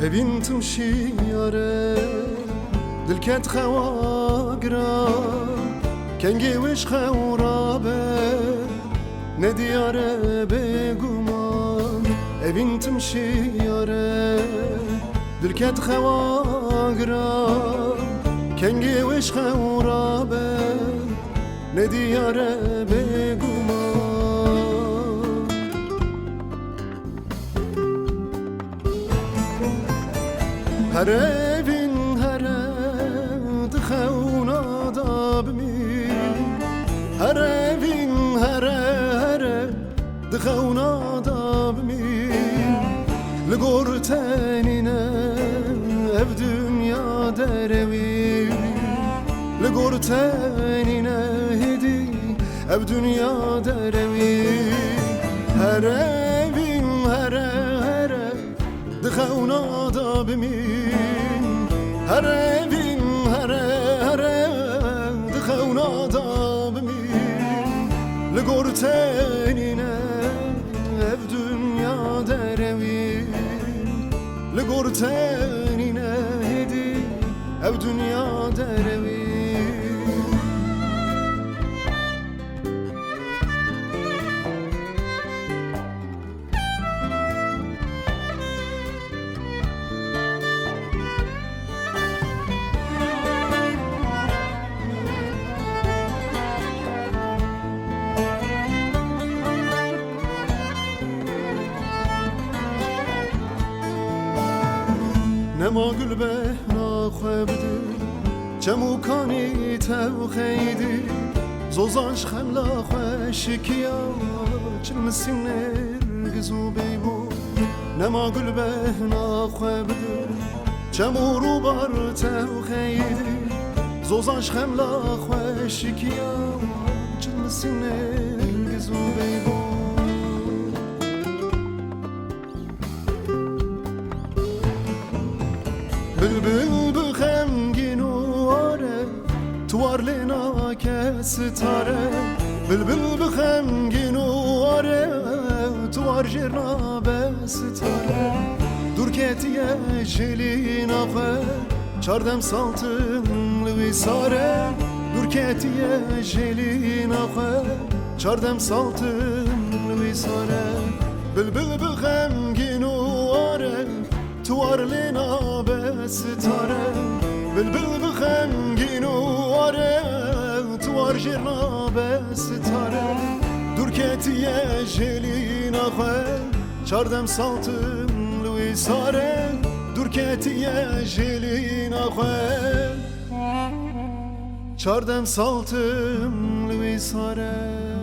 evin tمشي yare dilket xewagra kengi wiş xewrabe ne diyare beguman evin tمشي yare dilket xewagra kengi wiş xewrabe ne diyare beguman her evin her dixewna dabmi her evin her dixewna dabmi li gor tenine ev dünya derevi li gor tenine hedi ev dünya derevi her evin her dixewna dabmi her evin her dixewna dabmi li gor tenine ev dünya derevi li gor tenine hedi ev dünya derevi نما گلبه ناخوابدی چموکانی تو خیدی زوزانش خملا خوشکیا چلمسین نرگزو بیبو نما گلبه ناخوابدی چمورو بار تو خیدی زوزانش خملا خوشکیا چلمسین نرگزو بیبو بلبل بخمگین و آره توار لینا که ستاره بلبل بخمگین و آره توار جرنا به ستاره دور کتیه جلینا خواه چاردم سالتن لوی ساره دور کتیه جلینا خواه چاردم سالتن لوی ساره بلبل بخمگین و آره توار لینا به ستاره بلبل بخمگین و آره توار جرنا به ستاره دور کتیه جلینا خواه چاردم سالتم لوی ساره دور کتیه جلینا خواه چاردم سالتم لوی ساره